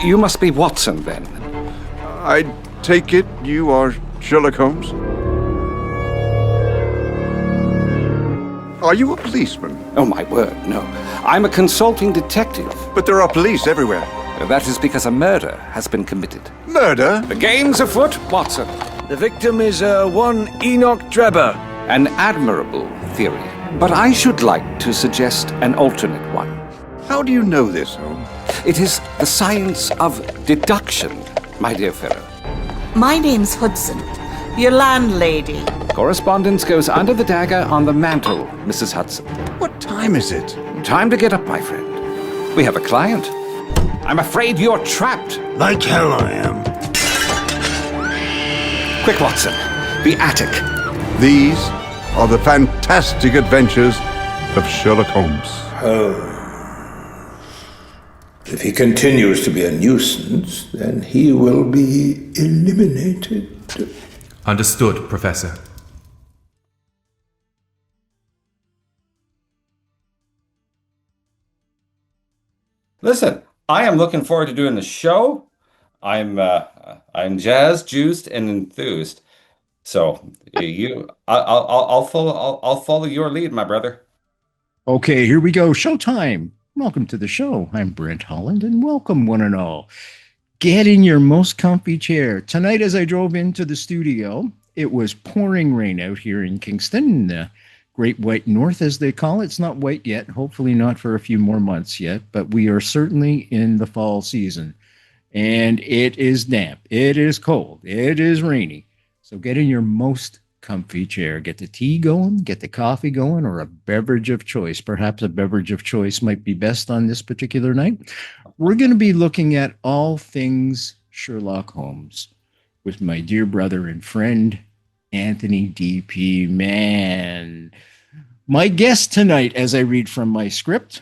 You must be Watson, then. I take it you are Sherlock Holmes? Are you a policeman? Oh, my word, no. I'm a consulting detective. But there are police everywhere. That is because a murder has been committed. Murder? The game's afoot, Watson. The victim is one Enoch Drebber. An admirable theory. But I should like to suggest an alternate one. How do you know this, Holmes? It is the science of deduction, my dear fellow. My name's Hudson, your landlady. Correspondence goes under the dagger on the mantel, Mrs. Hudson. What time is it? Time to get up, my friend. We have a client. I'm afraid you're trapped. Like hell I am. Quick, Watson. The attic. These are the fantastic adventures of Sherlock Holmes. If he continues to be a nuisance, then he will be eliminated. Understood, Professor. Listen, I am looking forward to doing the show. I'm jazzed, juiced, and enthused. So I'll follow your lead, my brother. Okay, here we go. Showtime. Welcome to the show. I'm Brent, Holland, and welcome one and all. Get in your most comfy chair. Tonight, as I drove into the studio, it was pouring rain out here in Kingston, the Great White North, as they call it. It's not white yet, hopefully not for a few more months yet, but we are certainly in the fall season. And it is damp. It is cold. It is rainy. So get in your most comfy chair. Get the tea going, get the coffee going, or a beverage of choice. Perhaps a beverage of choice might be best on this particular night. We're going to be looking at all things Sherlock Holmes with my dear brother and friend, Anthony D.P. Mann. My guest tonight, as I read from my script,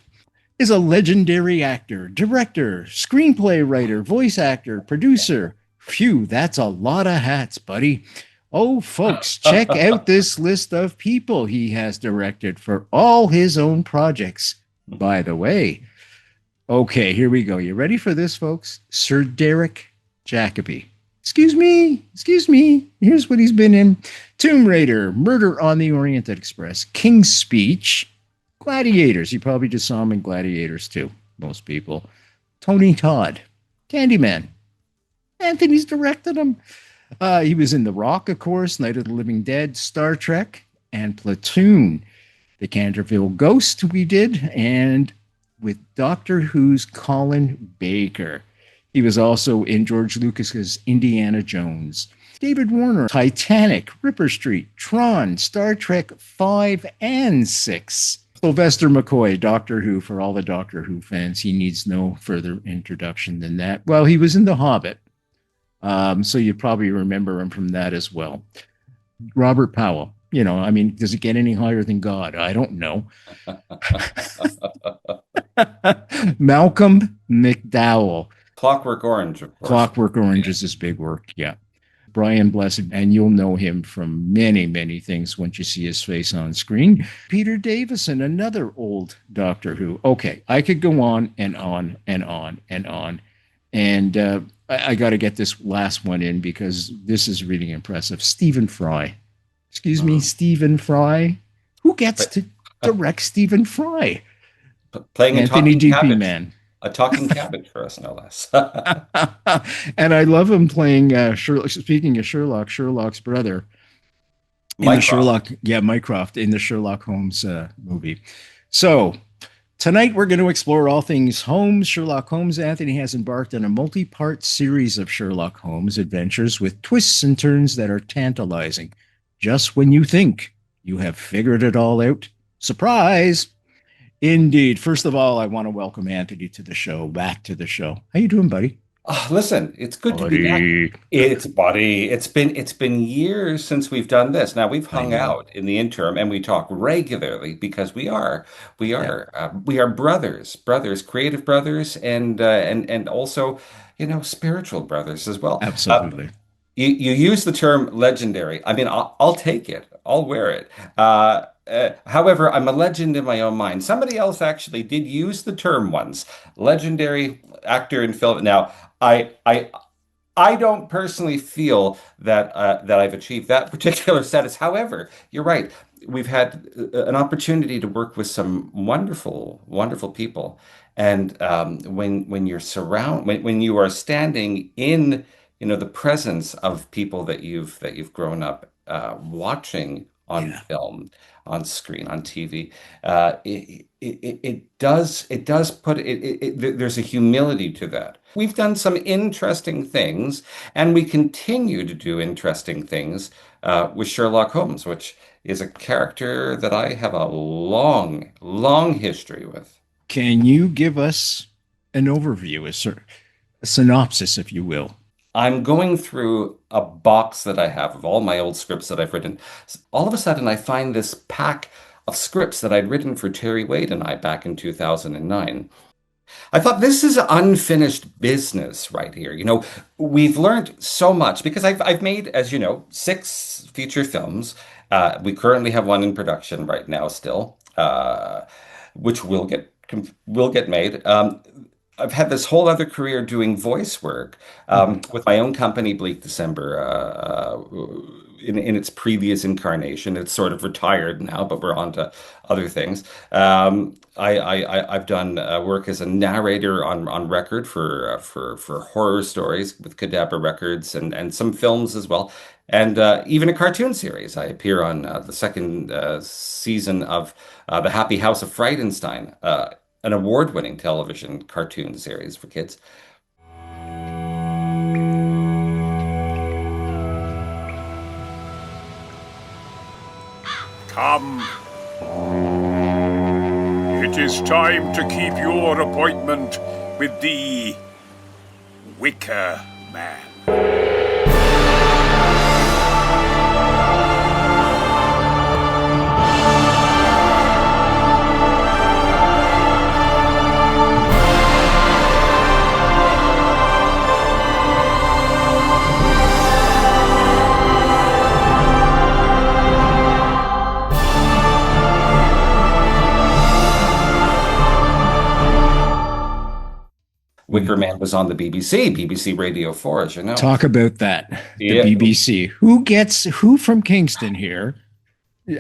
is a legendary actor, director, screenplay writer, voice actor, producer. Phew, that's a lot of hats, buddy. Oh, folks, check out this list of people he has directed for all his own projects, by the way. Okay, here we go. You ready for this, folks? Sir Derek Jacobi. Excuse me. Here's what he's been in. Tomb Raider, Murder on the Orient Express, King's Speech, Gladiators. You probably just saw him in Gladiators too, most people. Tony Todd, Candyman. Anthony's directed him. He was in The Rock, of course, Night of the Living Dead, Star Trek, and Platoon. The Canterville Ghost we did, and with Doctor Who's Colin Baker. He was also in George Lucas's Indiana Jones. David Warner, Titanic, Ripper Street, Tron, Star Trek 5 and 6. Sylvester McCoy, Doctor Who, for all the Doctor Who fans. He needs no further introduction than that. Well, he was in The Hobbit, so you probably remember him from that as well. Robert Powell. You know, I mean, does it get any higher than God? I don't know. Malcolm McDowell. Clockwork Orange, of course. Clockwork Orange is his big work, yeah. Brian Blessed, and you'll know him from many, many things once you see his face on screen. Peter Davison, another old Doctor Who. Okay, I could go on and on and on and on. And I got to get this last one in because this is really impressive. Stephen Fry. Excuse me, Stephen Fry. Who gets to direct Stephen Fry? Playing Anthony D.P. Mann. A talking cabbage for us, no less. And I love him playing Sherlock. Speaking of Sherlock, Sherlock's brother in the Sherlock, Mycroft in the Sherlock Holmes movie. So tonight we're going to explore all things Holmes. Sherlock Holmes. Anthony has embarked on a multi-part series of Sherlock Holmes adventures with twists and turns that are tantalizing. Just when you think you have figured it all out, surprise! Indeed. First of all, I want to welcome Anthony to the show, back to the show. How you doing, buddy? Oh, listen, it's good to be back. It's been years since we've done this. Now we've hung out in the interim, and we talk regularly because we are brothers, creative brothers, and also, spiritual brothers as well. Absolutely. You use the term legendary. I mean, I'll take it. I'll wear it. However, I'm a legend in my own mind. Somebody else actually did use the term once. Legendary actor in film. Now, I I don't personally feel that I've achieved that particular status. However, you're right. We've had an opportunity to work with some wonderful, wonderful people, and when you're when you are standing in the presence of people that you've grown up watching on Yeah. film, on screen, on TV, it does put there's a humility to that. We've done some interesting things, and we continue to do interesting things with Sherlock Holmes, which is a character that I have a long, long history with. Can you give us an overview, a synopsis, if you will? I'm going through a box that I have of all my old scripts that I've written. All of a sudden, I find this pack of scripts that I'd written for Terry Wade and I back in 2009. I thought this is unfinished business right here. We've learned so much because I've made, as you know, 6 feature films. We currently have one in production right now still, which will get made. I've had this whole other career doing voice work with my own company, Bleak December, in its previous incarnation. It's sort of retired now, but we're on to other things. I've done work as a narrator on record for horror stories with Cadabra Records and some films as well, and even a cartoon series. I appear on the second season of The Happy House of Frightenstein, an award-winning television cartoon series for kids. Come. It is time to keep your appointment with the Wicker Man. Wicker Man was on the BBC Radio 4, as you know. Talk about that. The Yeah. BBC. Who from Kingston here?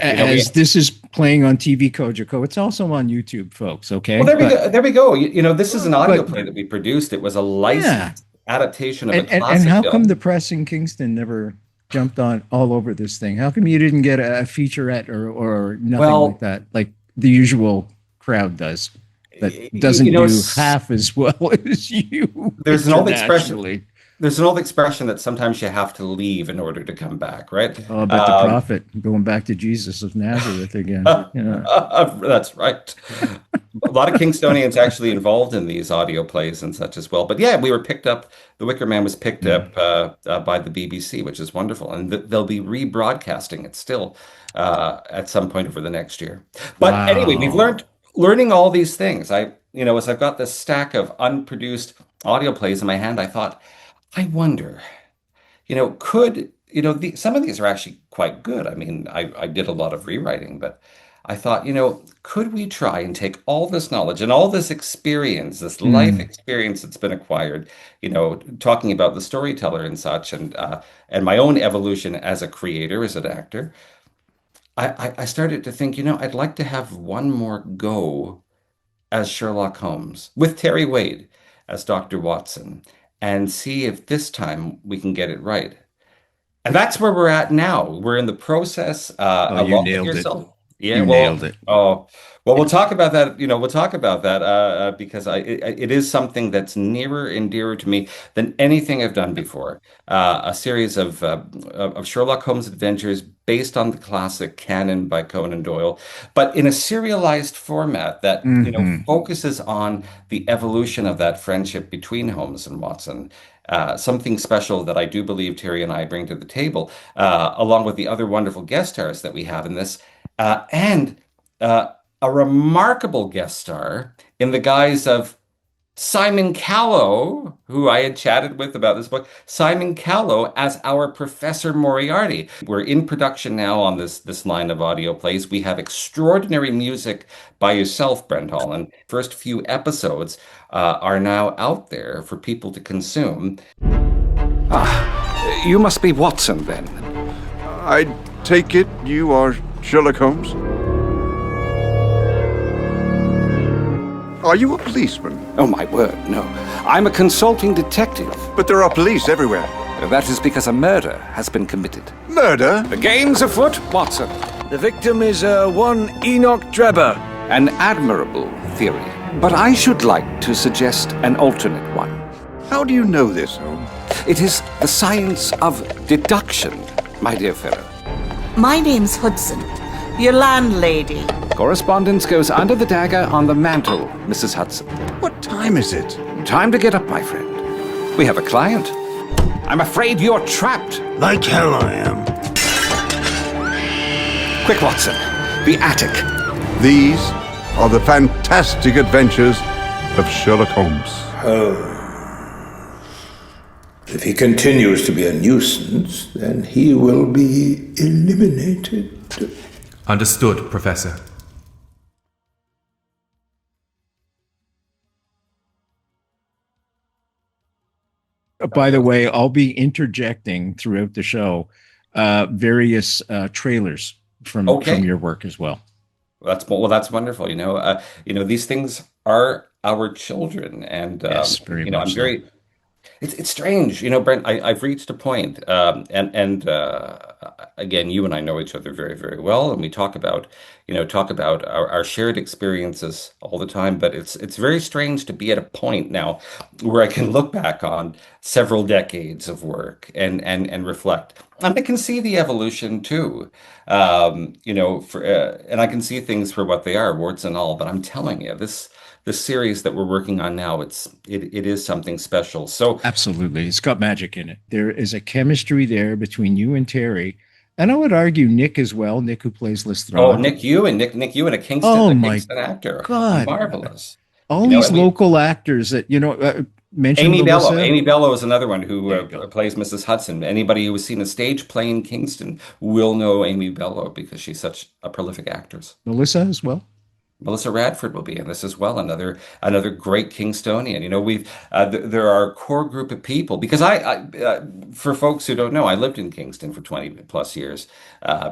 As this is playing on TV Kojiko, it's also on YouTube, folks. Okay. Well, there we go. This is an audio play that we produced. It was a licensed Yeah. adaptation of a And classic how film. come the press in Kingston never jumped on all over this thing? How come you didn't get a featurette or nothing Well, like that, like the usual crowd does? That doesn't do half as well as you. There's an old expression. internationally. There's an old expression that sometimes you have to leave in order to come back, right? Oh, but the prophet going back to Jesus of Nazareth again. Yeah. That's right. A lot of Kingstonians actually involved in these audio plays and such as well. But yeah, we were picked up. The Wicker Man was picked up by the BBC, which is wonderful, and they'll be rebroadcasting it still at some point over the next year. But anyway, we've learning all these things. As I've got this stack of unproduced audio plays in my hand, I thought, I wonder, some of these are actually quite good. I mean, I did a lot of rewriting, but I thought, could we try and take all this knowledge and all this experience, this life experience that's been acquired, talking about the storyteller and such, and my own evolution as a creator, as an actor. I started to think, I'd like to have one more go as Sherlock Holmes with Terry Wade as Dr. Watson and see if this time we can get it right. And that's where we're at now. We're in the process. You nailed it. Yeah, you nailed it. Oh, well, we'll talk about that. We'll talk about that because it is something that's nearer and dearer to me than anything I've done before. A series of Sherlock Holmes adventures based on the classic canon by Conan Doyle, but in a serialized format that focuses on the evolution of that friendship between Holmes and Watson. Something special that I do believe Terry and I bring to the table, along with the other wonderful guest stars that we have in this, and a remarkable guest star in the guise of Simon Callow, who I had chatted with about this book, Simon Callow as our Professor Moriarty. We're in production now on this line of audio plays. We have extraordinary music by yourself, Brent Holland. First few episodes are now out there for people to consume. You must be Watson, then. I take it you are Sherlock Holmes? Are you a policeman? Oh, my word, no. I'm a consulting detective. But there are police everywhere. That is because a murder has been committed. Murder? The game's afoot, Watson. The victim is one Enoch Drebber. An admirable theory. But I should like to suggest an alternate one. How do you know this, Holmes? It is the science of deduction, my dear fellow. My name's Hudson, your landlady. Correspondence goes under the dagger on the mantle, Mrs. Hudson. What time is it? Time to get up, my friend. We have a client. I'm afraid you're trapped. Like hell I am. Quick, Watson. The attic. These are the fantastic adventures of Sherlock Holmes. If he continues to be a nuisance, then he will be eliminated. Understood, Professor. By the way, I'll be interjecting throughout the show various trailers from your work as well. That's wonderful. These things are our children, and yes, very much I'm so. very. It's strange, Brent. I've reached a point, and again, you and I know each other very, very well, and we talk about our shared experiences all the time. But it's very strange to be at a point now where I can look back on several decades of work and reflect, and I can see the evolution too, and I can see things for what they are, warts and all. But I'm telling you, the series that we're working on now, it is something special. So absolutely, it's got magic in it. There is a chemistry there between you and Terry, and I would argue Nick as well. Nick, who plays Lestrade. Oh, Nick Ewan, a Kingston, Kingston actor. God, marvelous! All these local actors that mentioned. Amy Bello. Amy Bello is another one who plays Mrs. Hudson. Anybody who has seen a stage play in Kingston will know Amy Bello because she's such a prolific actress. Melissa as well. Melissa Radford will be in this as well. Another great Kingstonian. There are a core group of people because for folks who don't know, I lived in Kingston for 20 plus years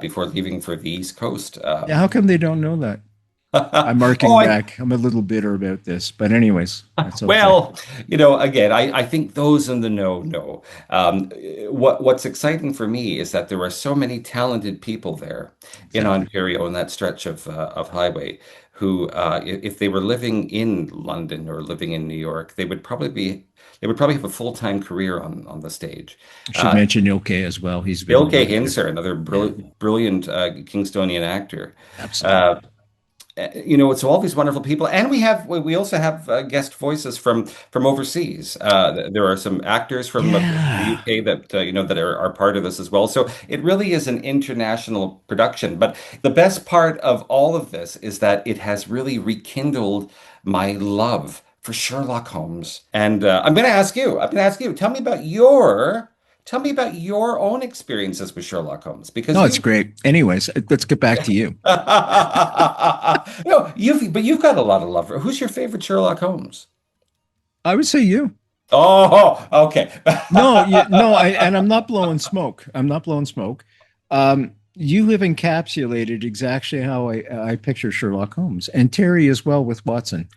before leaving for the East Coast. How come they don't know that? I'm marking back. I'm a little bitter about this, but anyways. That's okay. Well, again, I think those in the know. What's exciting for me is that there are so many talented people there in Ontario in that stretch of highway who, if they were living in London or living in New York, they would probably have a full-time career on the stage. I should mention Ilke as well. He's Ilke Hinser, another brilliant Kingstonian actor. Absolutely. So all these wonderful people, and we also have guest voices from overseas. There are some actors from the UK that are part of this as well. So it really is an international production. But the best part of all of this is that it has really rekindled my love for Sherlock Holmes. And I'm going to ask you. Tell me about your own experiences with Sherlock Holmes, because it's great. Anyways, let's get back to you. You've got a lot of love. Who's your favorite Sherlock Holmes? I would say you. Oh, okay. And I'm not blowing smoke. You have encapsulated exactly how I picture Sherlock Holmes, and Terry as well with Watson,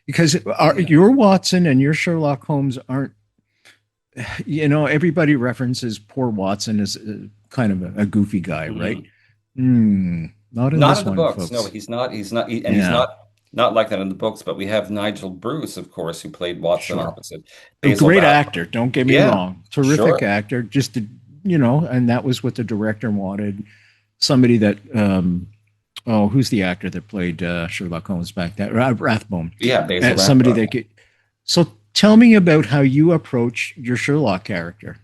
because your Watson and your Sherlock Holmes aren't. Everybody references poor Watson as kind of a goofy guy, right? Not in the books. Folks. No, he's not, he's not like that in the books. But we have Nigel Bruce, of course, who played Watson opposite. A great actor. Don't get me wrong. Terrific actor. Just and that was what the director wanted. Somebody that who's the actor that played Sherlock Holmes back then? Rathbone. Yeah, Basil somebody Rathbone. that could. So tell me about how you approach your Sherlock character.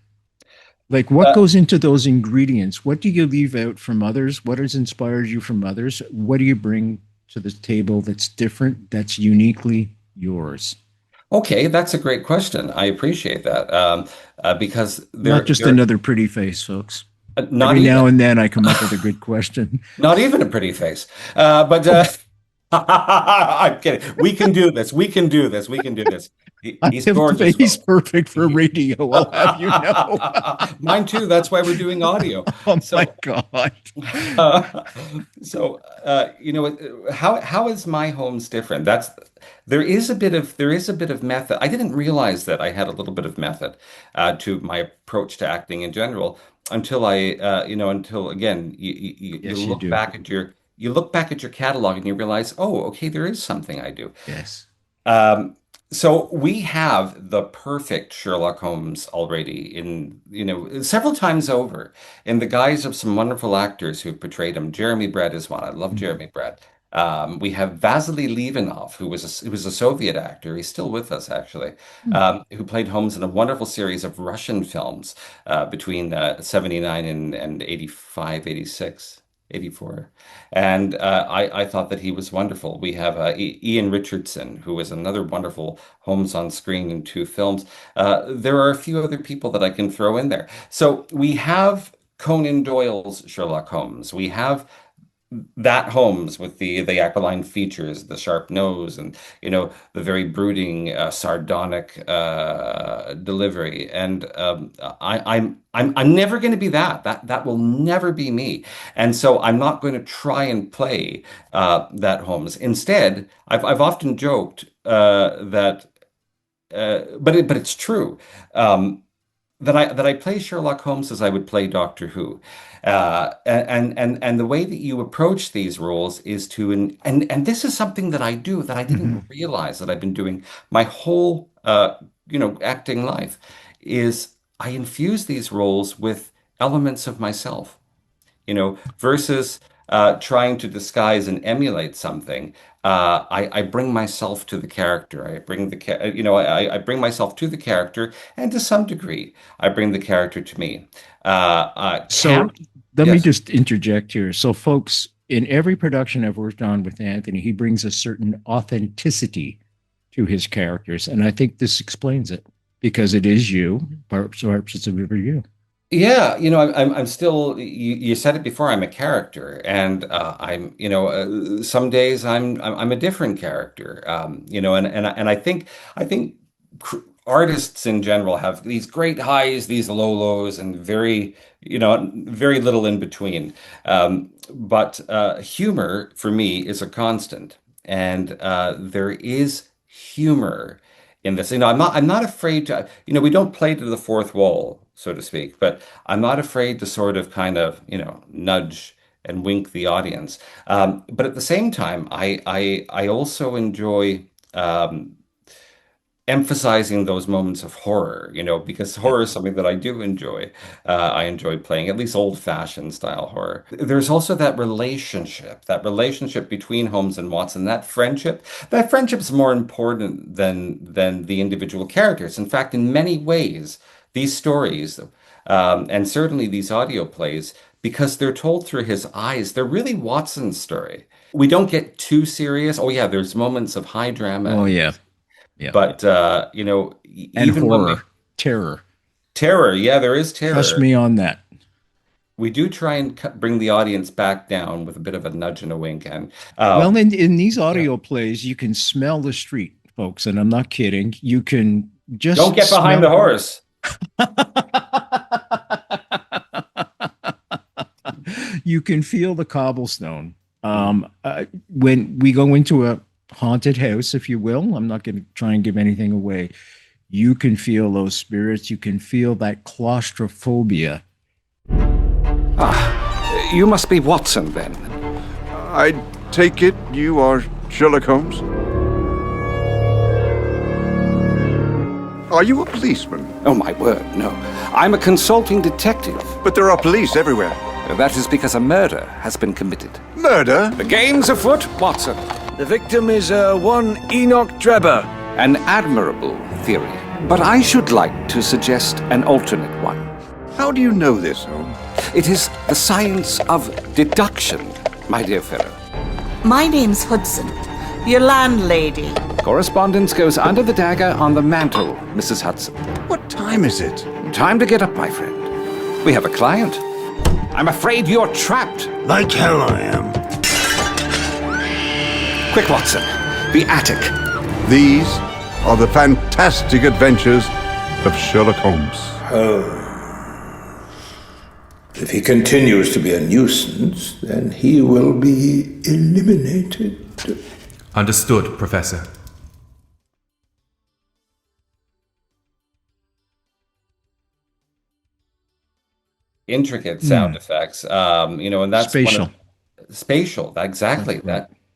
Like, what goes into those ingredients? What do you leave out from others? What has inspired you from others? What do you bring to the table that's different, that's uniquely yours? Okay, that's a great question. I appreciate that because Not just another pretty face, folks. not Every even now and then I come up with a good question. not even a pretty face, but I'm kidding. We can do this. We can do this. We can do this. He's gorgeous. He's perfect for radio, I'll have you know. Mine too. That's why we're doing audio. Oh my God. You know, how is my Holmes different? There is a bit of method. I didn't realize that I had a little bit of method to my approach to acting in general until until again you look back at your catalog and you realize, oh, okay, there is something I do. Yes. So we have the perfect Sherlock Holmes already several times over in the guise of some wonderful actors who portrayed him. Jeremy Brett is one. I love Jeremy Brett. We have Vasily Levinov, who was a Soviet actor. He's still with us, actually, who played Holmes in a wonderful series of Russian films between 79 and 85, 86. 84. And I thought that he was wonderful. We have Ian Richardson, who was another wonderful Holmes on screen in 2 films. There are a few other people that I can throw in there. So we have Conan Doyle's Sherlock Holmes. We have that Holmes with the aquiline features, the sharp nose, and the very brooding, sardonic delivery. And I'm never going to be that. That will never be me. And so I'm not going to try and play that Holmes. Instead, I've often joked that, but it's true. That I play Sherlock Holmes as I would play Doctor Who, and the way that you approach these roles is to and this is something that I do that I didn't realize that I've been doing my whole acting life, is I infuse these roles with elements of myself, versus trying to disguise and emulate something. I bring myself to the character. I bring I bring myself to the character, and to some degree, I bring the character to me. Let me just interject here. So, folks, in every production I've worked on with Anthony, he brings a certain authenticity to his characters, and I think this explains it, because it is you, parts of it are you. Yeah, I'm still. You said it before. I'm a character, and I'm. Some days I'm a different character. And I think artists in general have these great highs, these low lows, and very little in between. But humor for me is a constant, and there is humor in this. I'm not afraid to. We don't play to the fourth wall, so to speak, but I'm not afraid to sort of kind of, nudge and wink the audience. But at the same time, I also enjoy emphasizing those moments of horror, because horror is something that I do enjoy. I enjoy playing at least old-fashioned style horror. There's also that relationship between Holmes and Watson, that friendship's more important than the individual characters. In fact, in many ways, these stories, and certainly these audio plays, because they're told through his eyes, they're really Watson's story. We don't get too serious. Oh yeah, there's moments of high drama. Oh yeah. Yeah. But and even horror, terror. Yeah, there is terror. Trust me on that. We do try and bring the audience back down with a bit of a nudge and a wink. And well, in these audio plays, you can smell the street, folks, and I'm not kidding. You can just don't get behind the horse. You can feel the cobblestone. When we go into a haunted house, if you will, I'm not going to try and give anything away. You can feel those spirits. You can feel that claustrophobia. You must be Watson, then. I take it you are Sherlock Holmes? Are you a policeman? Oh, my word, no. I'm a consulting detective. But there are police everywhere. That is because a murder has been committed. Murder? The game's afoot, Watson. The victim is one Enoch Drebber. An admirable theory. But I should like to suggest an alternate one. How do you know this, Holmes? It is the science of deduction, my dear fellow. My name's Hudson. Your landlady. Correspondence goes under the dagger on the mantle, Mrs. Hudson. What time is it? Time to get up, my friend. We have a client. I'm afraid you're trapped. Like hell I am. Quick, Watson. The attic. These are the fantastic adventures of Sherlock Holmes. If he continues to be a nuisance, then he will be eliminated. Understood, Professor. Intricate sound effects, and that's Spatial. spatial. Exactly.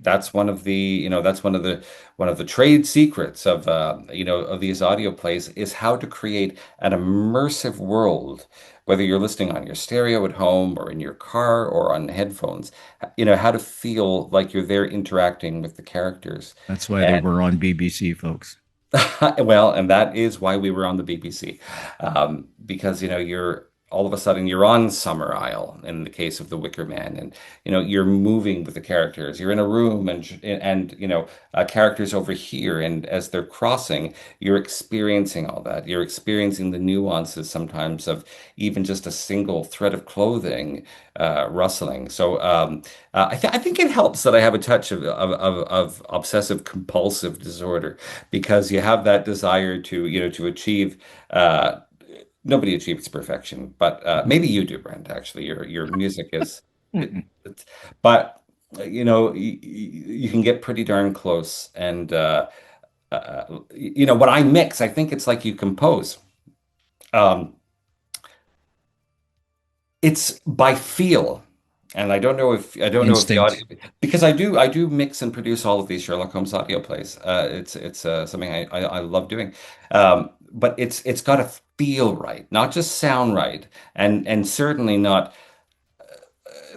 That's one of the, that's one of the trade secrets of, of these audio plays is how to create an immersive world, whether you're listening on your stereo at home or in your car or on headphones, how to feel like you're there interacting with the characters. That's why they were on BBC, folks. Well, and that is why we were on the BBC, because, you're all of a sudden you're on Summer Isle in the case of The Wicker Man, and you're moving with the characters. You're in a room, and characters over here, and as they're crossing, you're experiencing all that. You're experiencing the nuances sometimes of even just a single thread of clothing rustling. So I think it helps that I have a touch of obsessive compulsive disorder, because you have that desire to achieve. Nobody achieves perfection, but maybe you do, Brent. Actually, your music is, but you can get pretty darn close. And when I mix, I think it's like you compose. It's by feel, and I don't know if the audio, because I do mix and produce all of these Sherlock Holmes audio plays. It's something I love doing, but it's got to feel right, not just sound right, and certainly not.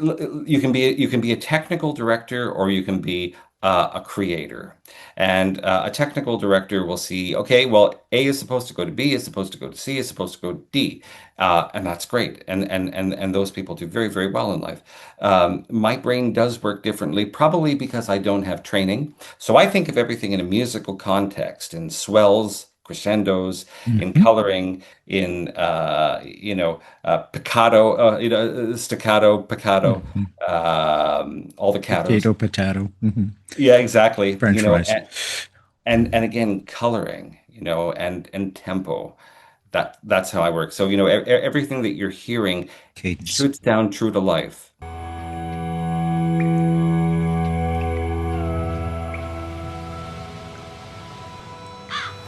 You can be a technical director, or you can be a creator. And a technical director will see, okay, well, A is supposed to go to B, is supposed to go to C, is supposed to go to D, and that's great. And those people do very, very well in life. My brain does work differently, probably because I don't have training. So I think of everything in a musical context, in swells, crescendos, in coloring, in piccato, staccato, piccato, all the catos. Potato. Yeah, exactly. French fries. And again, coloring, and tempo. That's how I work. So everything that you're hearing shoots down true to life.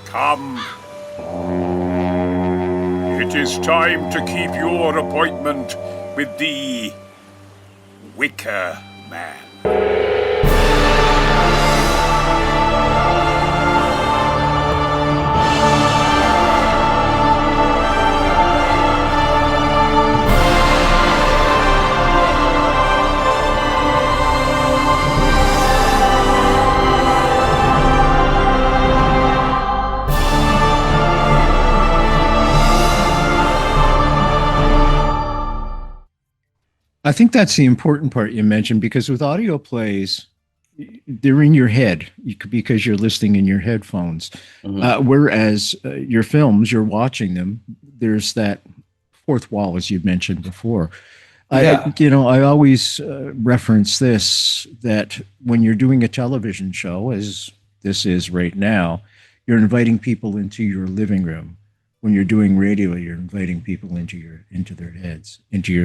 Come. It is time to keep your appointment with the Wicker Man. I think that's the important part you mentioned, because with audio plays, they're in your head because you're listening in your headphones. Whereas your films, you're watching them, there's that fourth wall, as you mentioned before. Yeah. I always reference this, that when you're doing a television show, as this is right now, you're inviting people into your living room. When you're doing radio, you're inviting people into your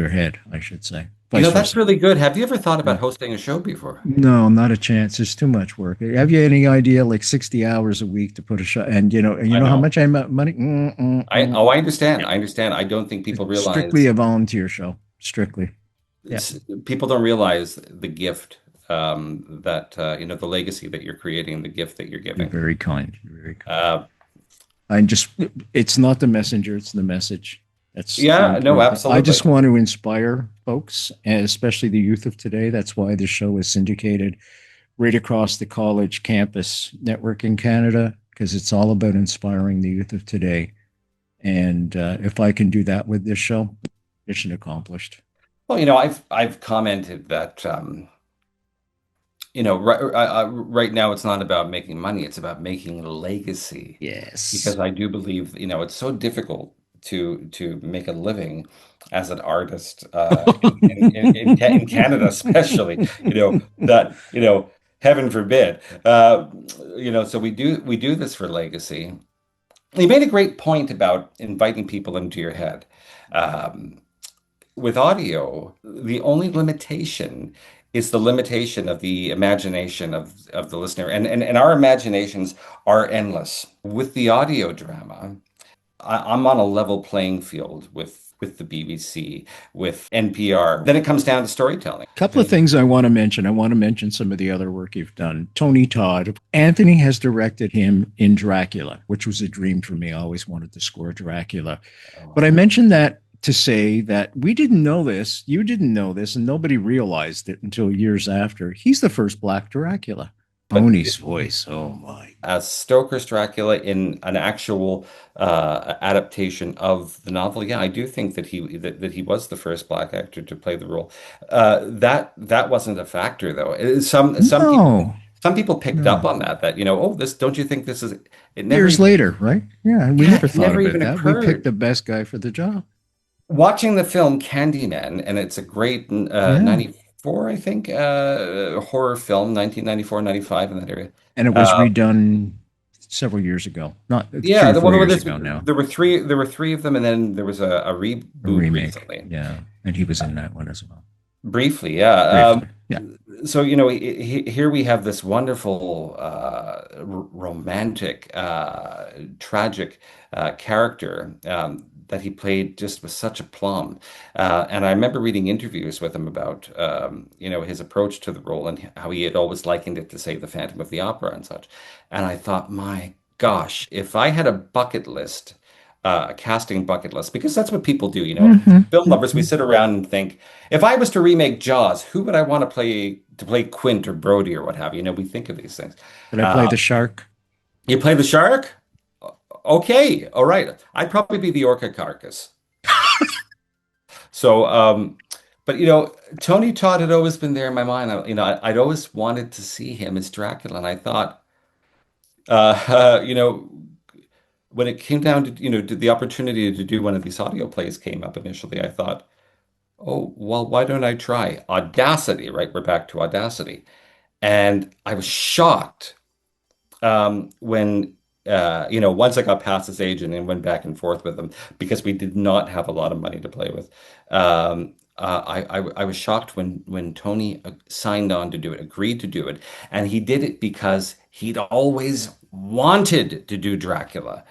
head, I should say. That's really good. Have you ever thought about hosting a show before? No, not a chance. It's too much work. Have you any idea, like 60 hours a week to put a show? And you know how much I make money? I understand. I don't think people realize. Strictly a volunteer show. Strictly. Yeah. People don't realize the gift that the legacy that you're creating, the gift that you're giving. You're very kind. You're very kind. It's not the messenger, it's the message. Absolutely. I just want to inspire folks, and especially the youth of today. That's why the show is syndicated right across the college campus network in Canada, because it's all about inspiring the youth of today. And if I can do that with this show, mission accomplished. Well, I've commented that right now it's not about making money, it's about making a legacy. Yes. Because I do believe, it's so difficult to make a living as an artist in Canada, especially, heaven forbid. So we do this for legacy. You made a great point about inviting people into your head. Um, with audio, the only limitation is the limitation of the imagination of the listener. And our imaginations are endless. With the audio drama, I'm on a level playing field with the BBC, with NPR. Then it comes down to storytelling. Couple of things I want to mention. I want to mention some of the other work you've done. Tony Todd. Anthony has directed him in Dracula, which was a dream for me. I always wanted to score Dracula. But I mentioned that to say that we didn't know this, you didn't know this, and nobody realized it until years after. He's the first Black Dracula. Tony's voice, oh my. As Stoker's Dracula in an actual adaptation of the novel, yeah, I do think that he was the first Black actor to play the role. That wasn't a factor though. Some people picked up on that. Oh, this, don't you think this is it? Never years later, right? Yeah, we never thought never about even that. occurred. We picked the best guy for the job. Watching the film Candyman, and it's a great 94, I think, horror film, 1994, 95 in that area. And it was redone several years ago. Not 3 Yeah, or the 4 one with years this, ago now. there were three of them, and then there was a reboot Remake. recently. Yeah, and he was in that one as well. Briefly, yeah. Briefly, yeah. So, here we have this wonderful, romantic, tragic character that he played just with such aplomb. And I remember reading interviews with him about, his approach to the role and how he had always likened it to, say, the Phantom of the Opera and such. And I thought, my gosh, if I had a bucket list, a casting bucket list, because that's what people do, film lovers, we sit around and think, if I was to remake Jaws, who would I want to play Quint or Brody or what have you? We think of these things. Did I play the shark? You play the shark? Okay, all right. I'd probably be the orca carcass. So, but Tony Todd had always been there in my mind. I'd always wanted to see him as Dracula, and I thought, when it came down to the opportunity to do one of these audio plays came up initially, I thought, oh, well, why don't I try? Audacity, right? We're back to Audacity. And I was shocked when, once I got past his agent and went back and forth with him, because we did not have a lot of money to play with. I was shocked when Tony signed on to do it, agreed to do it. And he did it because he'd always wanted to do Dracula.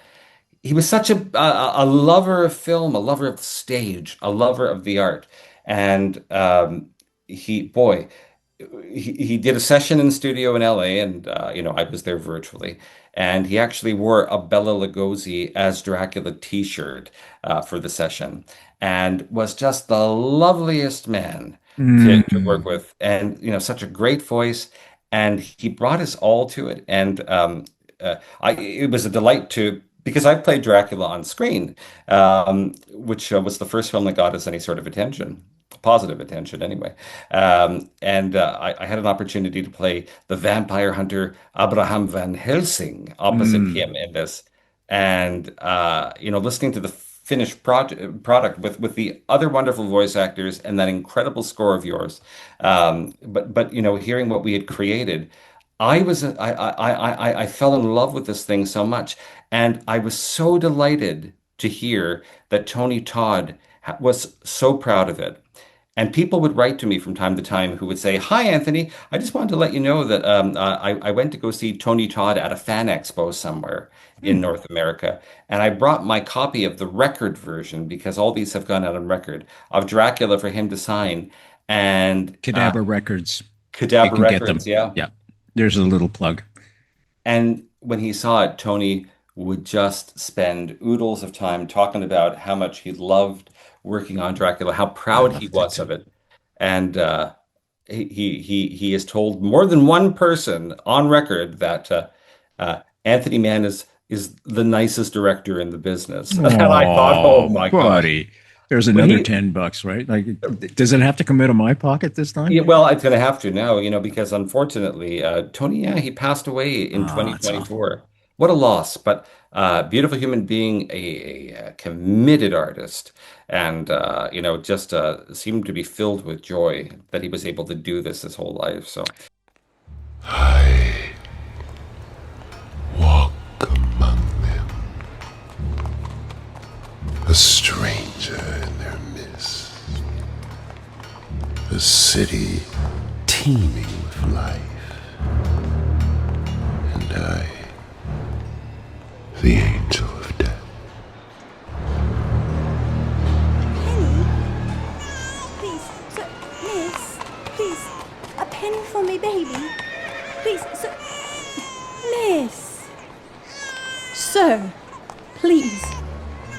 He was such a lover of film, a lover of the stage, a lover of the art. And he did a session in the studio in LA, and I was there virtually. And he actually wore a Bela Lugosi as Dracula t-shirt for the session, and was just the loveliest man to work with, and such a great voice. And he brought us all to it, and it was a delight because I played Dracula on screen, which was the first film that got us any sort of attention, positive attention anyway. And I had an opportunity to play the vampire hunter Abraham Van Helsing opposite him in this. And, listening to the finished product with the other wonderful voice actors and that incredible score of yours. But hearing what we had created, I fell in love with this thing so much, and I was so delighted to hear that Tony Todd was so proud of it. And people would write to me from time to time who would say, "Hi, Anthony. I just wanted to let you know that I went to go see Tony Todd at a fan expo somewhere in North America, and I brought my copy of the record version because all these have gone out on record of Dracula for him to sign." And Cadabra Records. Cadabra You can get them. Records, yeah. Yeah. There's a little plug. And when he saw it, Tony would just spend oodles of time talking about how much he loved working on Dracula, how proud he was of it. And he has told more than one person on record that Anthony Mann is the nicest director in the business. And I thought, oh my buddy. God. There's Well, another $10, right? Like, does it have to come out of my pocket this time? yeah, well, it's going to have to now, because unfortunately, Tony, yeah, he passed away in Ah, it's awful. 2024. What a loss, but beautiful human being, a committed artist, and just seemed to be filled with joy that he was able to do this his whole life. So, I walk among them, a stranger in their midst, a city teeming with life, and I, the angel of death. Penny? Please, sir, miss, please, a penny for me, baby. Please, sir, miss. Sir, please,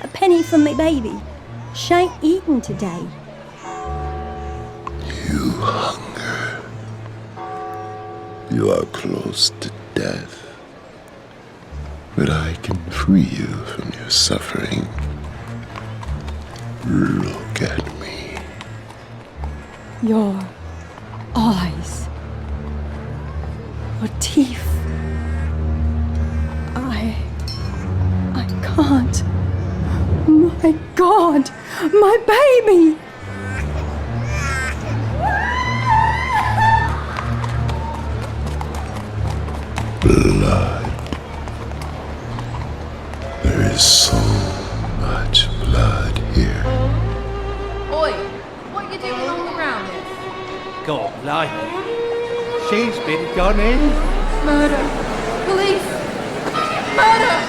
a penny for me, baby. She ain't eaten today. You hunger. You are close to death. But I can free you from your suffering. Look at me. Your eyes. Your teeth. I can't. My God, my baby! Blood. There is so much blood here. Oi, what you doing on the ground? God, blimey. She's been gone in. Murder. Police. Murder.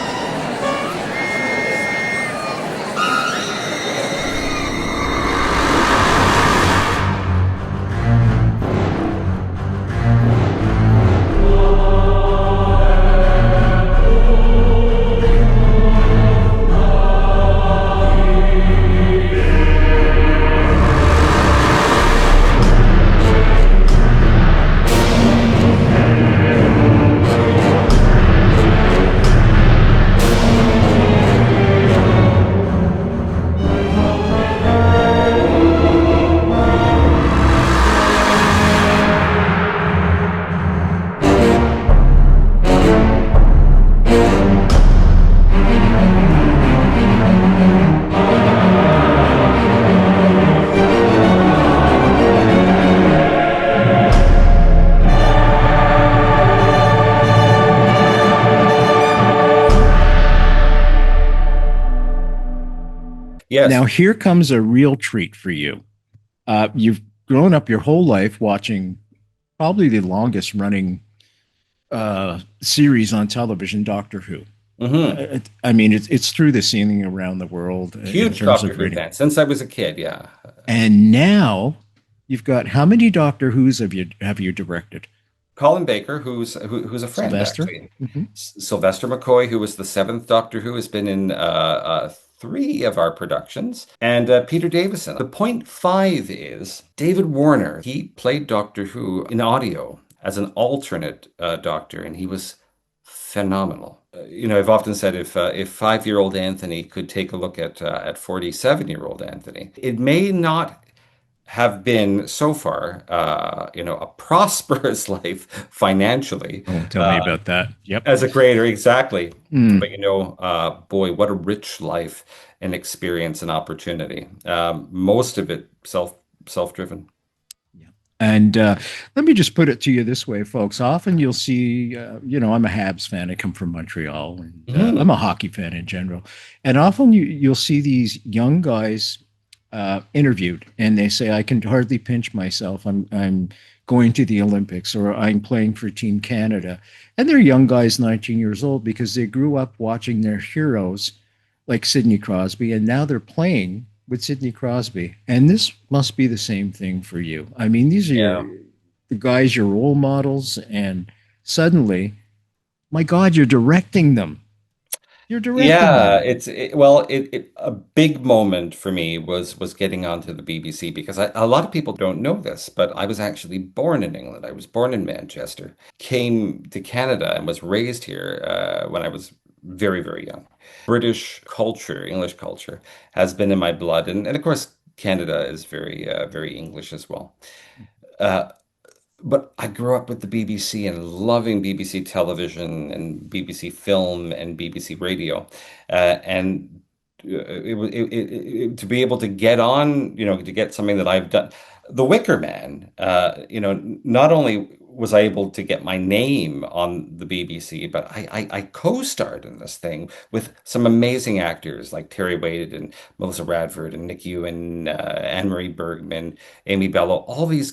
yes. Now, here comes a real treat for you. You've grown up your whole life watching probably the longest running series on television, Doctor Who. I mean, it's through the ceiling around the world. Huge Doctor Who fan since I was a kid, yeah. And now you've got, how many Doctor Who's have you directed? Colin Baker, who's a friend, Sylvester? actually. Sylvester McCoy, who was the seventh Doctor Who, has been in 3 of our productions, and Peter Davison. The point 5 is David Warner. He played Doctor Who in audio as an alternate Doctor, and he was phenomenal. I've often said if 5-year-old Anthony could take a look at 47-year-old Anthony, it may not have been so far, a prosperous life financially. Oh, tell me about that. Yep. As a creator, exactly. But boy, what a rich life and experience and opportunity. Most of it self-driven. And let me just put it to you this way, folks. Often you'll see, I'm a Habs fan. I come from Montreal, and I'm a hockey fan in general. And often you'll see these young guys interviewed, and they say, "I can hardly pinch myself. I'm going to the Olympics, or I'm playing for Team Canada." And they're young guys, 19 years old, because they grew up watching their heroes like Sidney Crosby, and now they're playing with Sidney Crosby. And this must be the same thing for you. I mean, these are the guys, your role models, and suddenly, my God, you're directing them. You're directing them. A big moment for me was getting onto the BBC, because a lot of people don't know this, but I was actually born in England. I was born in Manchester, came to Canada and was raised here when I was very, very young. British culture, English culture, has been in my blood, and of course, Canada is very, very English as well. But I grew up with the BBC and loving BBC television and BBC film and BBC radio, and to be able to get on, to get something that I've done, The Wicker Man. Not only was I able to get my name on the BBC, but I co-starred in this thing with some amazing actors like Terry Wade and Melissa Radford and Nick Ewan, Anne-Marie Bergman, Amy Bello. All these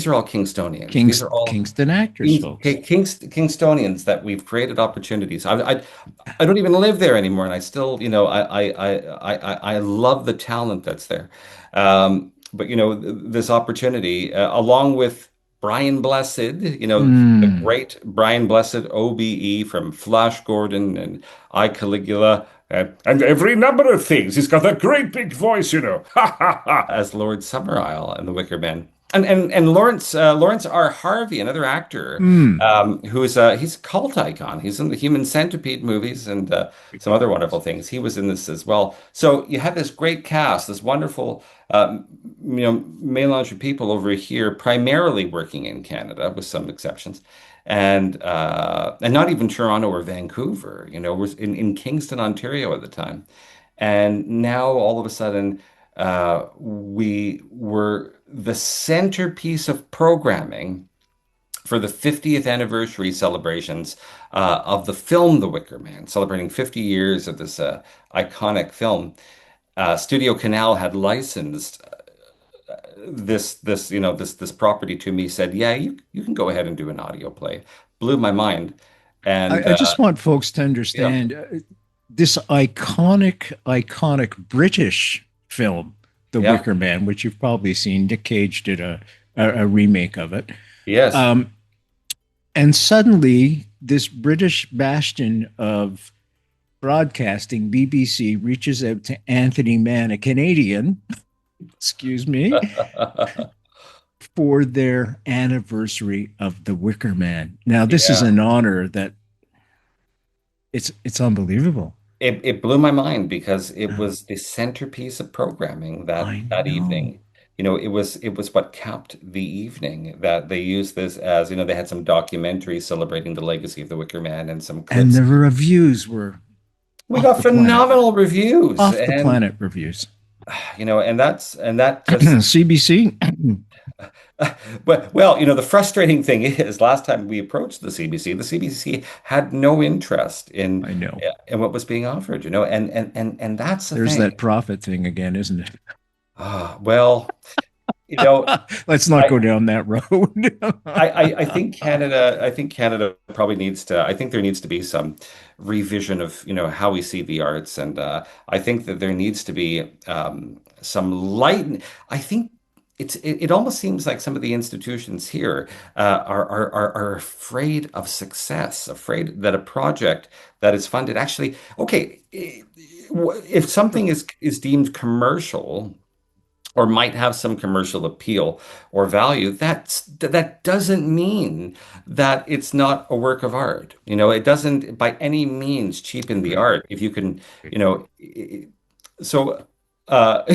are all Kingstonians. These are all Kingston actors, folks. Kingstonians that we've created opportunities. I don't even live there anymore, and I still, I love the talent that's there. But this opportunity, along with Brian Blessed, the great Brian Blessed, OBE from Flash Gordon and I, Caligula, and every number of things. He's got a great big voice, Ha ha ha! As Lord Summerisle and the Wicker Man. And Lawrence R. Harvey, another actor, he's a cult icon. He's in the Human Centipede movies and some other wonderful things. He was in this as well. So you have this great cast, this wonderful, melange of people over here, primarily working in Canada, with some exceptions, and not even Toronto or Vancouver. We're in Kingston, Ontario at the time, and now all of a sudden we were the centerpiece of programming for the 50th anniversary celebrations of the film The Wicker Man, celebrating 50 years of this iconic film. Studio Canal had licensed this property to me, said, yeah, you can go ahead and do an audio play. Blew my mind. And I just want folks to understand this iconic British film, The Wicker Man, which you've probably seen. Nick Cage did a remake of it. Yes. And suddenly, this British bastion of broadcasting, BBC, reaches out to Anthony Mann, a Canadian, excuse me, for their anniversary of The Wicker Man. Now, this is an honor that it's unbelievable. It blew my mind because it was the centerpiece of programming that evening. It was what capped the evening, that they used this as, they had some documentaries celebrating the legacy of the Wicker Man and some clips. And the reviews were we got phenomenal reviews, off the planet reviews. And that just CBC. But the frustrating thing is, last time we approached the CBC had no interest in what was being offered, and that's there's that profit thing again, isn't it? Well, let's not go down that road. I think Canada probably needs to. I think there needs to be some revision of how we see the arts, and I think that there needs to be some light. I think it almost seems like some of the institutions here are afraid of success, afraid that a project that is funded actually, okay, if something is deemed commercial or might have some commercial appeal or value, that doesn't mean that it's not a work of art. It doesn't by any means cheapen the art. If you can, so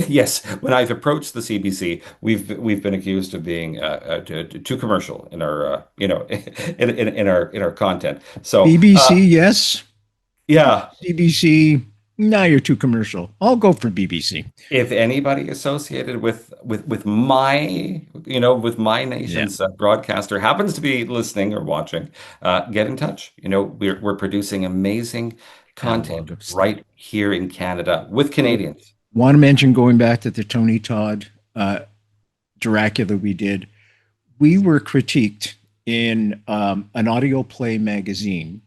yes, when I've approached the CBC, we've been accused of being too commercial in our in our content. So BBC, yes, yeah, CBC. Now you're too commercial. I'll go for BBC. If anybody associated with my with my nation's broadcaster happens to be listening or watching, get in touch. We're producing amazing content right here in Canada with Canadians. Want to mention, going back to the Tony Todd Dracula we did, we were critiqued in an audio play magazine.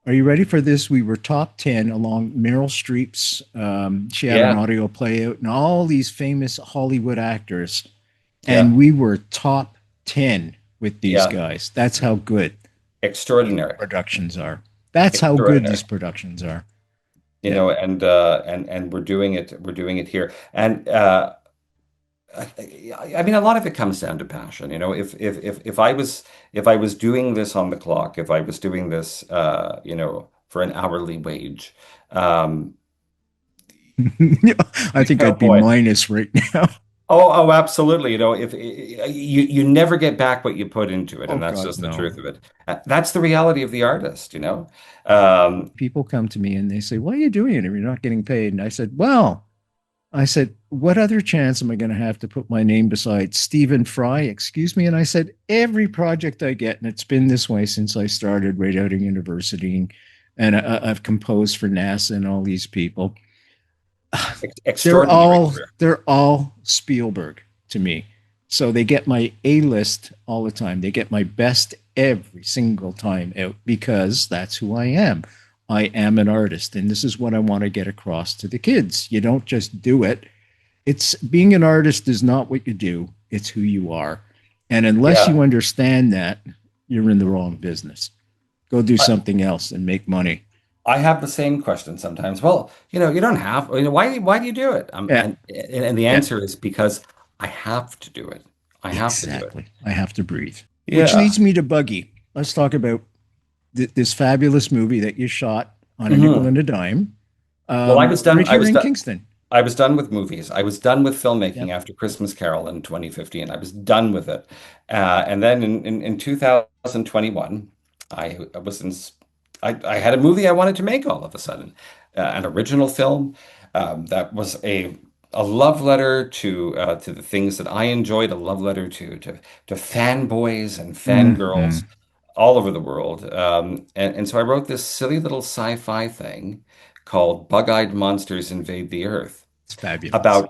Are you ready for this? We were top 10 along Meryl Streep's. She had an audio play out, and all these famous Hollywood actors. And we were top 10 with these guys. That's how good extraordinary productions are. That's how good these productions are. And we're doing it here. And I mean, a lot of it comes down to passion. If I was doing this on the clock, if I was doing this, for an hourly wage. I think I'd be minus right now. Oh, absolutely. If you never get back what you put into it, and that's God, just the no. truth of it. That's the reality of the artist. People come to me and they say, "Why are you doing it if you're not getting paid?" And I said, "What other chance am I going to have to put my name beside Stephen Fry? Excuse me." And I said, "Every project I get, and it's been this way since I started right out of university, and I've composed for NASA and all these people. They're all Spielberg to me. So they get my A-list all the time. They get my best every single time out because that's who I am. I am an artist, and this is what I want to get across to the kids. You don't just do it. It's being an artist is not what you do. It's who you are. And unless you understand that, you're in the wrong business. Go do something else and make money." I have the same question sometimes. Well, you don't have. Why do you do it? And the answer is because I have to do it. I have to do it. I have to breathe. Yeah. Which leads me to Buggy. Let's talk about this fabulous movie that you shot on a nickel and a dime. Well, I was done. Right here in Kingston. I was done with movies. I was done with filmmaking after Christmas Carol in 2015. I was done with it. And then in 2021, I had a movie I wanted to make all of a sudden, an original film that was a love letter to the things that I enjoyed, a love letter to fanboys and fangirls all over the world. And so I wrote this silly little sci-fi thing called Bug-Eyed Monsters Invade the Earth. It's fabulous.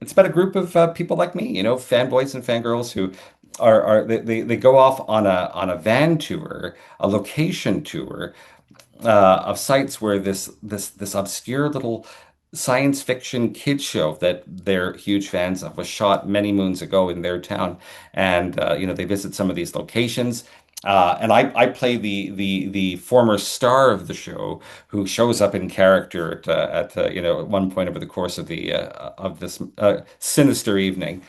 It's about a group of people like me, fanboys and fangirls who they go off on a van tour, a location tour of sites where this obscure little science fiction kid show that they're huge fans of was shot many moons ago in their town, and they visit some of these locations. And I play the former star of the show who shows up in character at one point over the course of this sinister evening.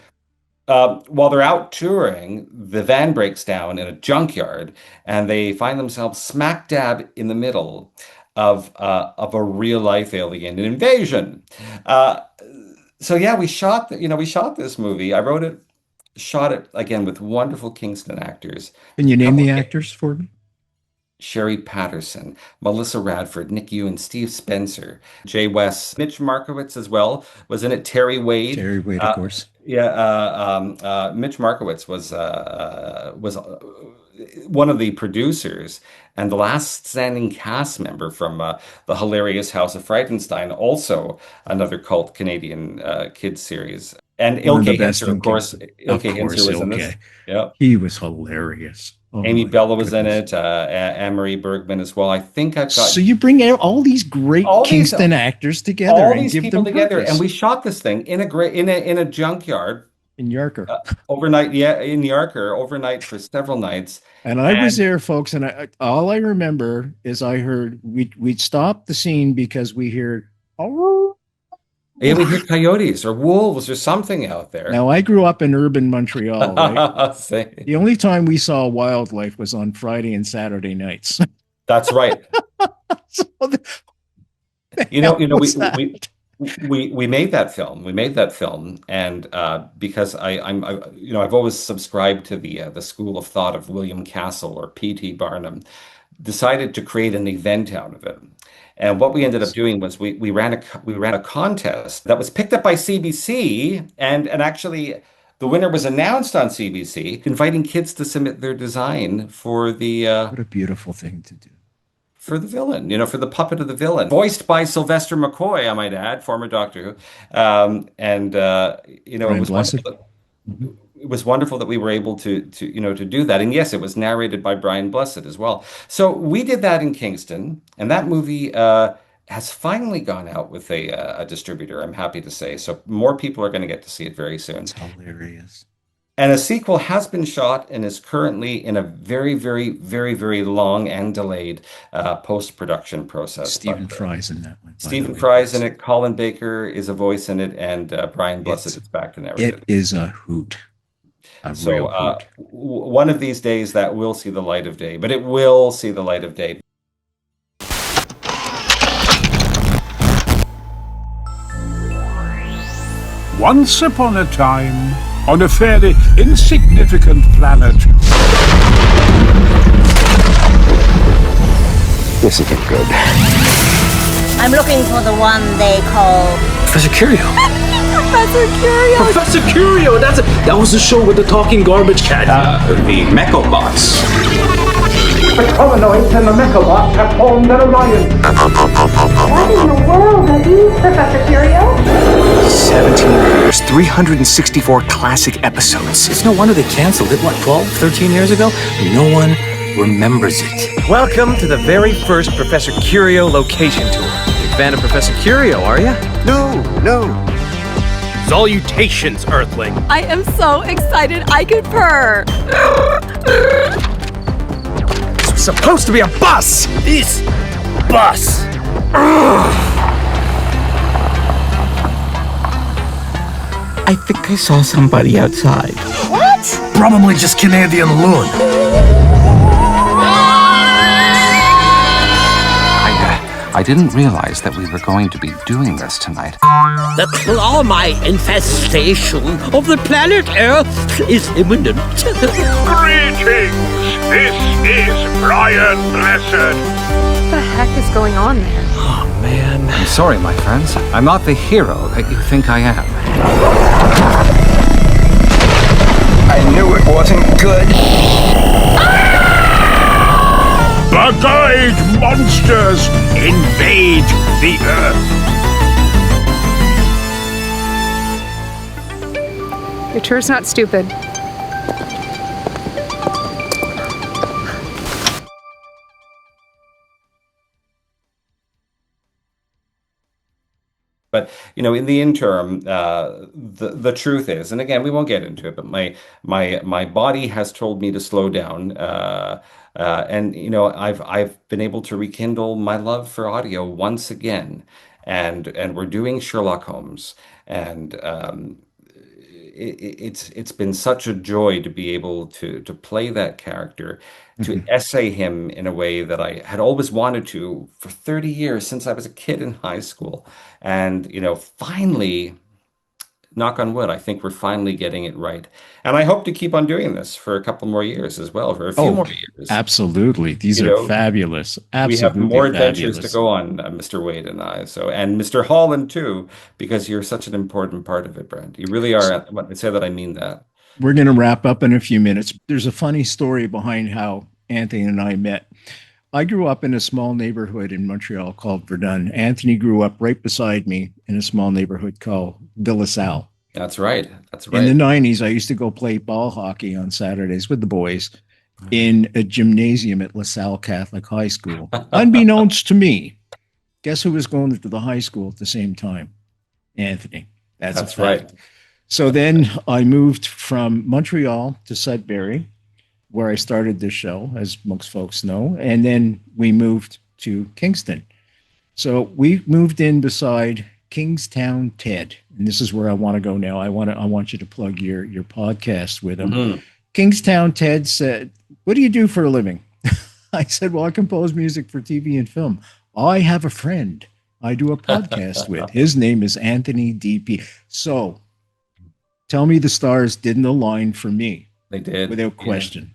While they're out touring, the van breaks down in a junkyard, and they find themselves smack dab in the middle of a real life alien invasion. So yeah, we shot this movie. I wrote it, shot it again with wonderful Kingston actors. Can you name the actors for me? Sherry Patterson, Melissa Radford, Nick Ewan, Steve Spencer, Jay West, Mitch Markowitz as well was in it. Terry Wade, of course. Mitch Markowitz was one of the producers and the last standing cast member from the hilarious House of Frightenstein, also another cult Canadian kids series. And Ilke Hinser, of course. Ilke Hinser was in this. Yeah, he was hilarious. Oh, Amy Bella was in it. Anne-Marie Bergman as well. I think I've got. So you bring out all these great Kingston actors together, all and these give people them together, purpose. and we shot this thing in a junkyard in Yarker overnight. Yeah, in Yarker overnight for several nights. And I was there, folks, and all I remember is I heard we'd stop the scene because we heard. Oh. Yeah, we hear coyotes or wolves or something out there. Now, I grew up in urban Montreal, right? The only time we saw wildlife was on Friday and Saturday nights. That's right. We made that film. We made that film, and because I've always subscribed to the school of thought of William Castle or P.T. Barnum, decided to create an event out of it. And what we ended up doing was we ran a contest that was picked up by CBC, and actually the winner was announced on CBC, inviting kids to submit their design for the what a beautiful thing to do. For the villain, for the puppet of the villain, voiced by Sylvester McCoy, I might add, former Doctor Who, it was wonderful that we were able to do that. And yes, it was narrated by Brian Blessed as well. So we did that in Kingston, and that movie has finally gone out with a distributor, I'm happy to say. So more people are going to get to see it very soon. It's hilarious. And a sequel has been shot and is currently in a very, very, very, very long and delayed post-production process. Stephen Fry's in that one. Stephen Fry's in it. Colin Baker is a voice in it, and Brian Blessed is back to narrate it. It is a hoot. So one of these days that will see the light of day, but it will see the light of day. Once upon a time, on a fairly insignificant planet. This isn't good. I'm looking for the one they call Professor Curio. Professor Curio! Professor Curio! That was the show with the talking garbage cat. The Mechobots. The Colonnoids and the Mechobots have formed an alliance. What in the world are these, Professor Curio? 17 years, 364 classic episodes. It's no wonder they canceled it, 12, 13 years ago? No one remembers it. Welcome to the very first Professor Curio location tour. Big fan of Professor Curio, are you? No. Salutations, Earthling. I am so excited I could purr. This was supposed to be a bus! This bus. I think I saw somebody outside. What? Probably just Canadian loon. I didn't realize that we were going to be doing this tonight. The claw-mite infestation of the planet Earth is imminent. Greetings! This is Brian Blessed. What the heck is going on there? Oh, man. I'm sorry, my friends. I'm not the hero that you think I am. I knew it wasn't good. Bug-eyed monsters invade the Earth. Your tour's not stupid. But in the interim, the truth is, and again, we won't get into it, but my body has told me to slow down, and I've been able to rekindle my love for audio once again, and we're doing Sherlock Holmes, and it's been such a joy to be able to play that character, to essay him in a way that I had always wanted to for 30 years since I was a kid in high school. And, finally, knock on wood, I think we're finally getting it right. And I hope to keep on doing this for a couple more years as well, for a few more years. Absolutely. These are fabulous. Absolutely. We have more adventures to go on, Mr. Wade and I. And Mr. Holland, too, because you're such an important part of it, Brent. You really are. When I say that, I mean that. We're going to wrap up in a few minutes. There's a funny story behind how Anthony and I met. I grew up in a small neighborhood in Montreal called Verdun. Anthony grew up right beside me in a small neighborhood called De La Salle. That's right. In the 90s, I used to go play ball hockey on Saturdays with the boys in a gymnasium at La Salle Catholic High School. Unbeknownst to me, guess who was going to the high school at the same time? Anthony. That's right. So then I moved from Montreal to Sudbury, where I started this show, as most folks know, and then we moved to Kingston. So we moved in beside Kingstown Ted, and this is where I want to go now. I want you to plug your podcast with him. Mm-hmm. Kingstown Ted said, "What do you do for a living?" I said, "Well, I compose music for TV and film. I have a friend I do a podcast with. His name is Anthony DP." So tell me the stars didn't align for me. They did. Without question.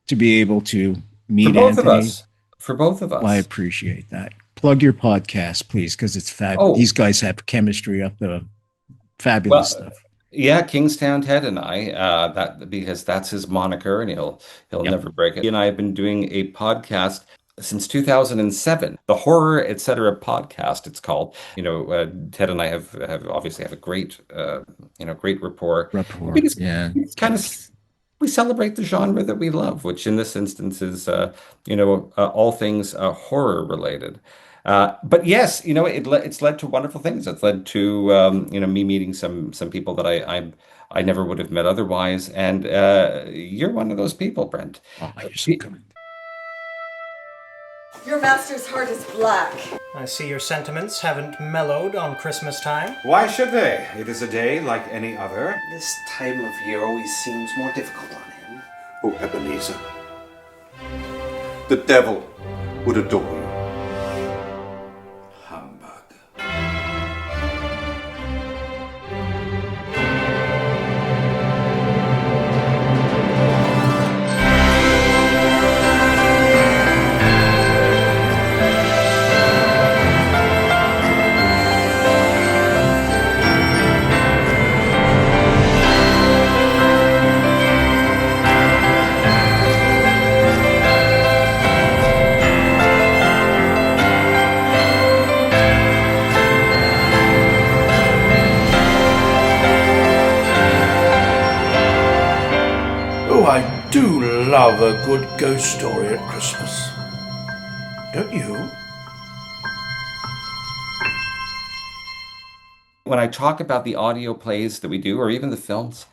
To be able to meet for both Anthony. Of us. For both of us. Well, I appreciate that. Plug your podcast, please, because it's fabulous. These guys have chemistry up the fabulous stuff. Yeah, Kingstown Ted and I, because that's his moniker, and he'll never break it. He and I have been doing a podcast since 2007, the Horror Etc. podcast. It's called. Ted and I have obviously have a great great rapport. Because it's kind of. We celebrate the genre that we love, which in this instance is, all things horror related. But yes, it's led to wonderful things. It's led to, me meeting some people that I never would have met otherwise. And you're one of those people, Brent. Oh, you're so good. Your master's heart is black. I see your sentiments haven't mellowed on Christmas time. Why should they? It is a day like any other. This time of year always seems more difficult on him. Oh, Ebenezer. The devil would adore you. Humbug. Oh, I do love a good ghost story at Christmas. Don't you? When I talk about the audio plays that we do, or even the films,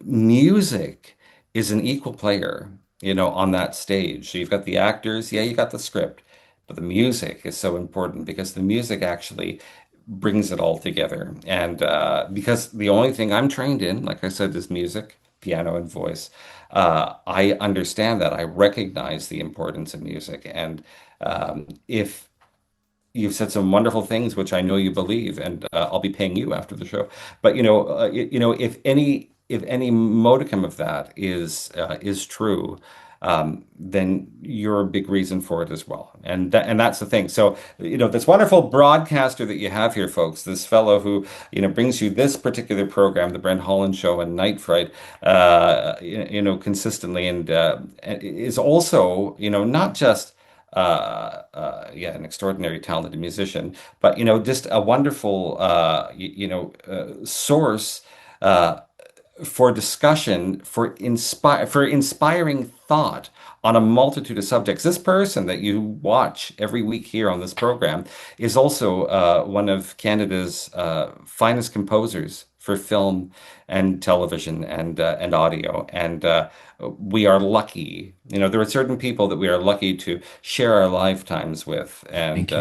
music is an equal player, on that stage. So you've got the actors, yeah, you got the script, but the music is so important because the music actually brings it all together. And because the only thing I'm trained in, like I said, is music, piano, and voice. I understand that. I recognize the importance of music. And if you've said some wonderful things, which I know you believe, and I'll be paying you after the show. But if any modicum of that is true, then you're a big reason for it as well. And that's the thing. So this wonderful broadcaster that you have here, folks, this fellow who brings you this particular program, the Brent Holland Show and Night Fright, consistently, and is also not just an extraordinary talented musician, but just a wonderful source for discussion, for inspiring thought on a multitude of subjects. This person that you watch every week here on this program is also one of Canada's finest composers for film and television and audio. And we are lucky. There are certain people that we are lucky to share our lifetimes with. And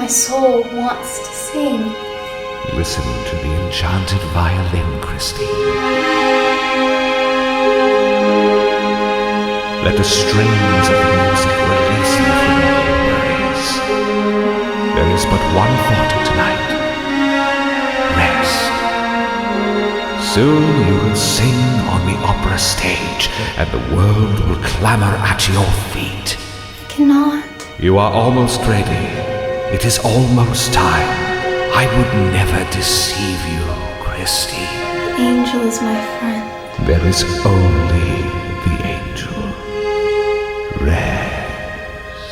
My soul wants to sing. Listen to the enchanted violin, Christine. Let the strings of the music release you from your worries. There is but one thought tonight. Rest. Soon you will sing on the opera stage, and the world will clamor at your feet. I cannot. You are almost ready. It is almost time. I would never deceive you, Christine. The angel is my friend. There is only the angel. Rest.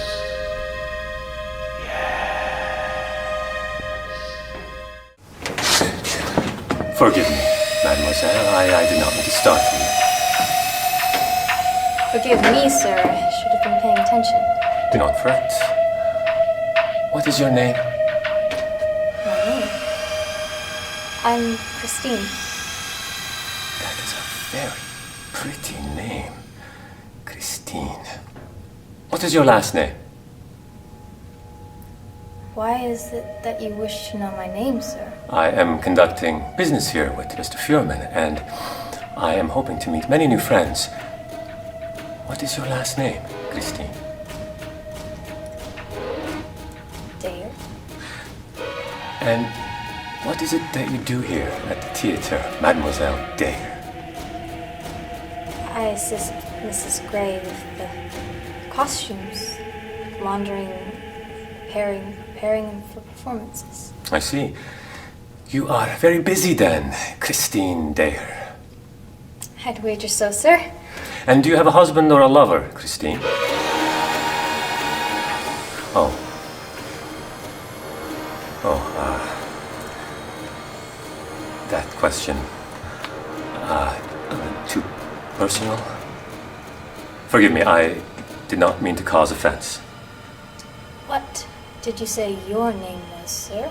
Yes. Forgive me, mademoiselle. I did not mean to startle you. Forgive me, sir. I should have been paying attention. Do not fret. What is your name? My name? I'm Christine. That is a very pretty name. Christine. What is your last name? Why is it that you wish to know my name, sir? I am conducting business here with Mr. Fuhrman, and I am hoping to meet many new friends. What is your last name, Christine? And what is it that you do here at the theater, Mademoiselle Dare? I assist Mrs. Gray with the costumes, laundering, preparing them for performances. I see. You are very busy then, Christine Dare. I'd wager so, sir. And do you have a husband or a lover, Christine? That question, personal? Forgive me, I did not mean to cause offense. What did you say your name was, sir?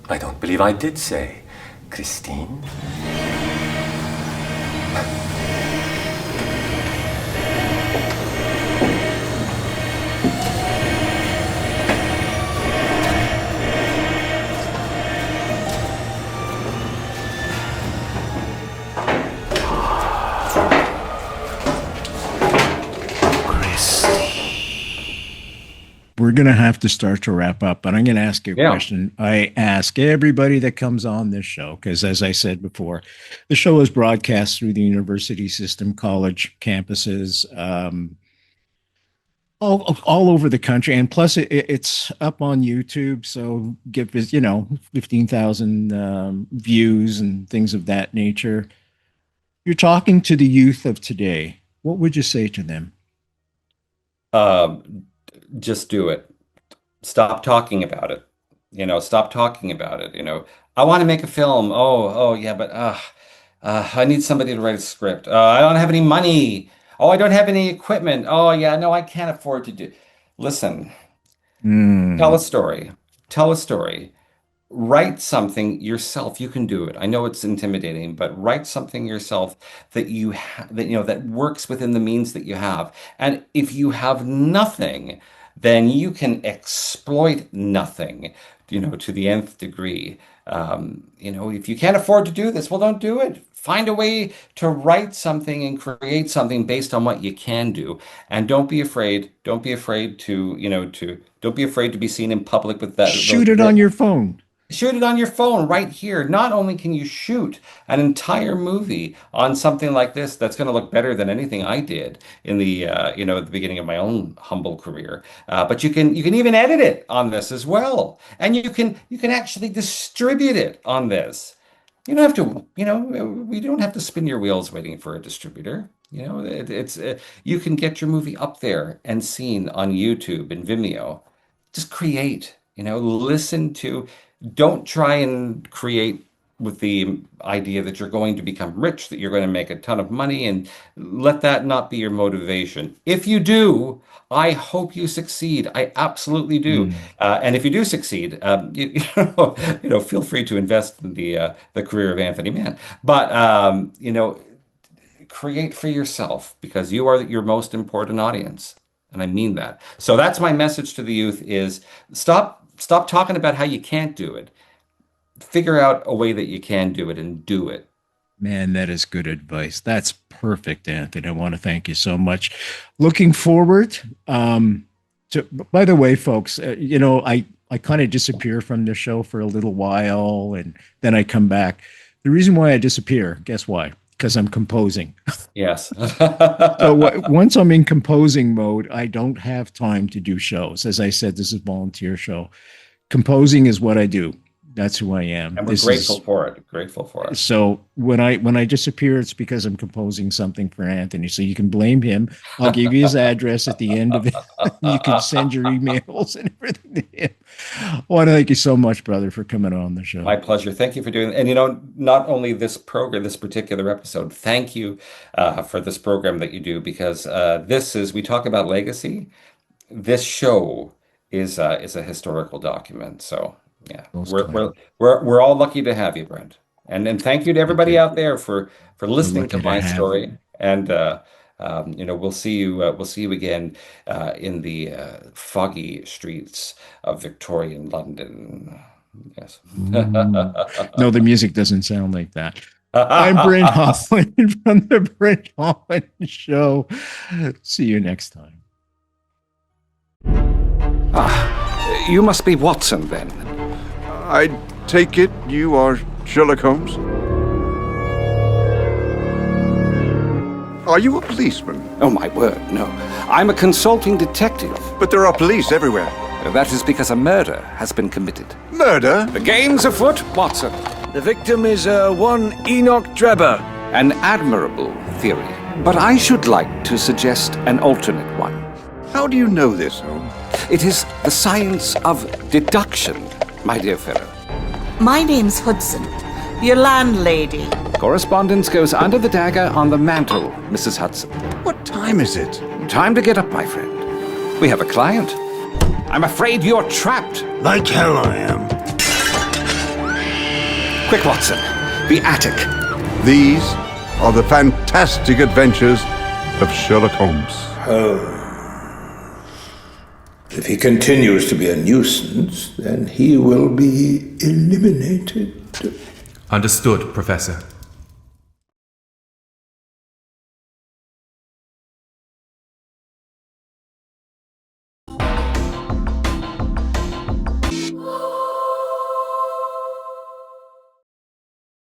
I don't believe I did say Christine. We're going to have to start to wrap up, but I'm going to ask you a question. I ask everybody that comes on this show, because as I said before, the show is broadcast through the university system, college campuses, all over the country. And plus it's up on YouTube. So get, 15,000 views and things of that nature. You're talking to the youth of today. What would you say to them? Just do it. Stop talking about it. Stop talking about it. I want to make a film. Oh yeah, but I need somebody to write a script. I don't have any money. Oh, I don't have any equipment. Oh yeah, no, I can't afford to do. Listen, tell a story. Tell a story. Write something yourself. You can do it. I know it's intimidating, but write something yourself that that works within the means that you have. And if you have nothing, then you can exploit nothing, to the nth degree. If you can't afford to do this, well, don't do it. Find a way to write something and create something based on what you can do. And don't be afraid. Don't be afraid to be seen in public with that. Shoot it on your phone. Shoot it on your phone right here. Not only can you shoot an entire movie on something like this that's going to look better than anything I did in the at the beginning of my own humble career, but you can even edit it on this as well, and you can actually distribute it on this. You don't have to, we don't have to spin your wheels waiting for a distributor. You can get your movie up there and seen on YouTube and Vimeo. Just create. Listen to. Don't try and create with the idea that you're going to become rich, that you're going to make a ton of money, and let that not be your motivation. If you do, I hope you succeed. I absolutely do. And if you do succeed, feel free to invest in the career of Anthony Mann. But create for yourself, because you are your most important audience, and I mean that. So that's my message to the youth: is stop talking about how you can't do it. Figure out a way that you can do it and do it. Man, that is good advice. That's perfect, Anthony. I want to thank you so much. Looking forward to, by the way, folks, I kind of disappear from the show for a little while, and then I come back. The reason why I disappear, guess why? Because I'm composing. Yes. So once I'm in composing mode, I don't have time to do shows. As I said, this is a volunteer show. Composing is what I do. That's who I am. And we're grateful for it. Grateful for it. So when I disappear, it's because I'm composing something for Anthony. So you can blame him. I'll give you his address at the end of it. You can send your emails and everything to him. I want to thank you so much, brother, for coming on the show. My pleasure. Thank you for doing it. And not only this program, this particular episode, thank you for this program that you do, because we talk about legacy. This show is a historical document. So yeah, we're all lucky to have you, Brent. And thank you to everybody out there for listening to my story. And we'll see you again in the foggy streets of Victorian London. Yes. No, the music doesn't sound like that. I'm Brent Holland from the Brent Holland Show. See you next time. You must be Watson, then. I take it you are Sherlock Holmes? Are you a policeman? Oh, my word, no. I'm a consulting detective. But there are police everywhere. That is because a murder has been committed. Murder? The game's afoot, Watson. The victim is one Enoch Drebber. An admirable theory. But I should like to suggest an alternate one. How do you know this, Holmes? It is the science of deduction, my dear fellow. My name's Hudson, your landlady. Correspondence goes under the dagger on the mantle, Mrs. Hudson. What time is it? Time to get up, my friend. We have a client. I'm afraid you're trapped. Like hell I am. Quick, Watson. The attic. These are the fantastic adventures of Sherlock Holmes. If he continues to be a nuisance, then he will be eliminated. Understood, Professor.